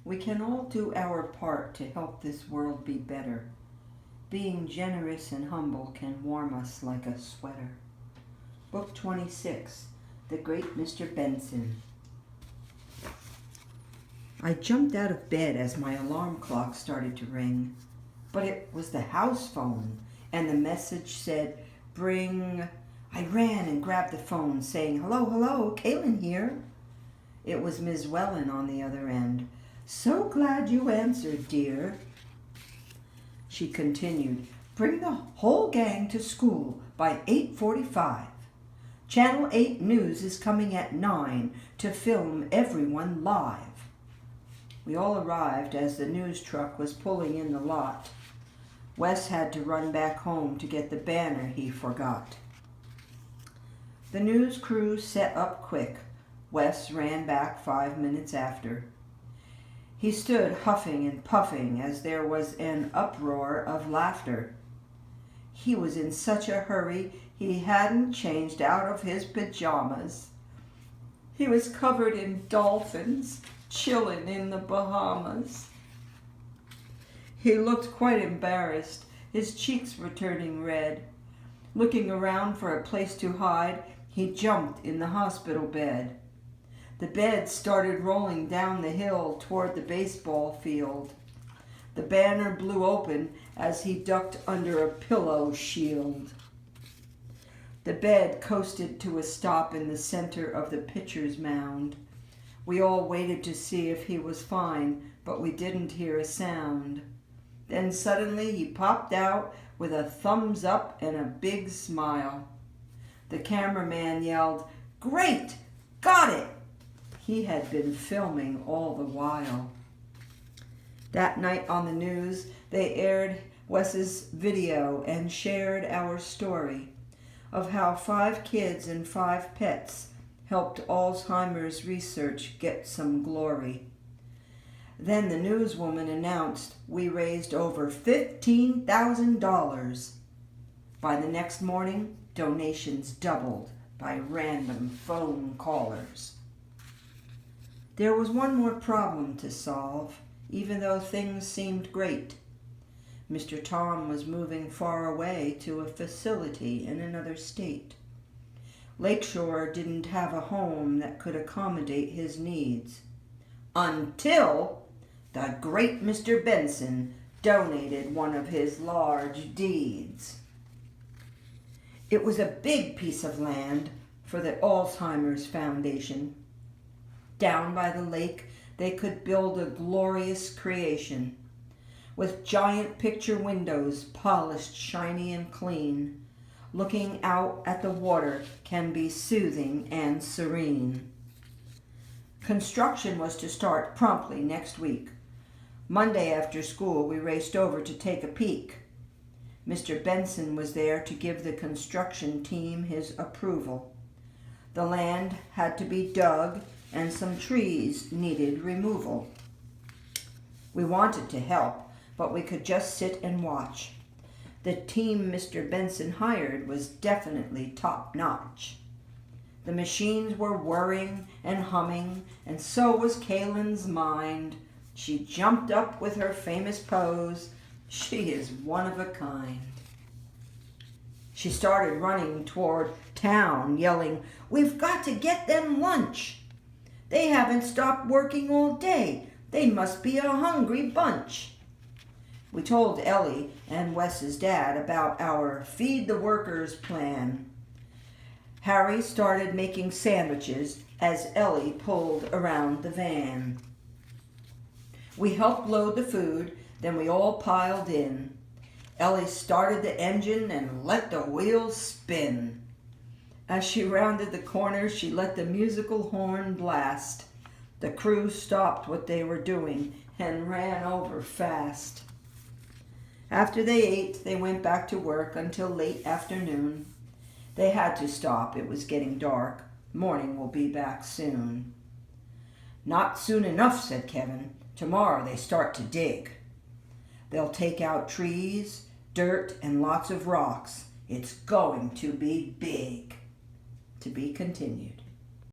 We can all do our part to help this world be better. Being generous and humble can warm us like a sweater. Book 26, The Great Mr. Benson. I jumped out of bed as my alarm clock started to ring, but it was the house phone, and the message said, "Bring..." I ran and grabbed the phone, saying, "Hello, hello, Kaylin here." It was Ms. Wellen on the other end. "So glad you answered, dear." She continued, "Bring the whole gang to school by 8:45. Channel 8 News is coming at 9 to film everyone live." We all arrived as the news truck was pulling in the lot. Wes had to run back home to get the banner he forgot. The news crew set up quick. Wes ran back 5 minutes after. He stood huffing and puffing as there was an uproar of laughter. He was in such a hurry he hadn't changed out of his pajamas. He was covered in dolphins, chillin' in the Bahamas. He looked quite embarrassed. His cheeks were turning red. Looking around for a place to hide, he jumped in the hospital bed. The bed started rolling down the hill toward the baseball field. The banner blew open as he ducked under a pillow shield. The bed coasted to a stop in the center of the pitcher's mound. We all waited to see if he was fine, but we didn't hear a sound. Then suddenly he popped out with a thumbs up and a big smile. The cameraman yelled, "Great! Got it!" He had been filming all the while. That night on the news, they aired Wes's video and shared our story of how 5 kids and 5 pets helped Alzheimer's research get some glory. Then the newswoman announced we raised over $15,000. By the next morning, donations doubled by random phone callers. There was one more problem to solve, even though things seemed great. Mr. Tom was moving far away to a facility in another state. Lakeshore didn't have a home that could accommodate his needs. Until the great Mr. Benson donated one of his large deeds. It was a big piece of land for the Alzheimer's Foundation. Down by the lake, they could build a glorious creation. With giant picture windows, polished, shiny, and clean, looking out at the water can be soothing and serene. Construction was to start promptly next week. Monday after school, we raced over to take a peek. Mr. Benson was there to give the construction team his approval. The land had to be dug and some trees needed removal. We wanted to help, but we could just sit and watch. The team Mr. Benson hired was definitely top-notch. The machines were whirring and humming, and so was Kaylin's mind. She jumped up with her famous pose. She is one of a kind. She started running toward town, yelling, "We've got to get them lunch. They haven't stopped working all day. They must be a hungry bunch." We told Ellie and Wes's dad about our Feed the Workers plan. Harry started making sandwiches as Ellie pulled around the van. We helped load the food, then we all piled in. Ellie started the engine and let the wheels spin. As she rounded the corner, she let the musical horn blast. The crew stopped what they were doing and ran over fast. After they ate, they went back to work until late afternoon. They had to stop. It was getting dark. Morning will be back soon. "Not soon enough," said Kevin. "Tomorrow they start to dig. They'll take out trees, dirt, and lots of rocks. It's going to be big." To be continued.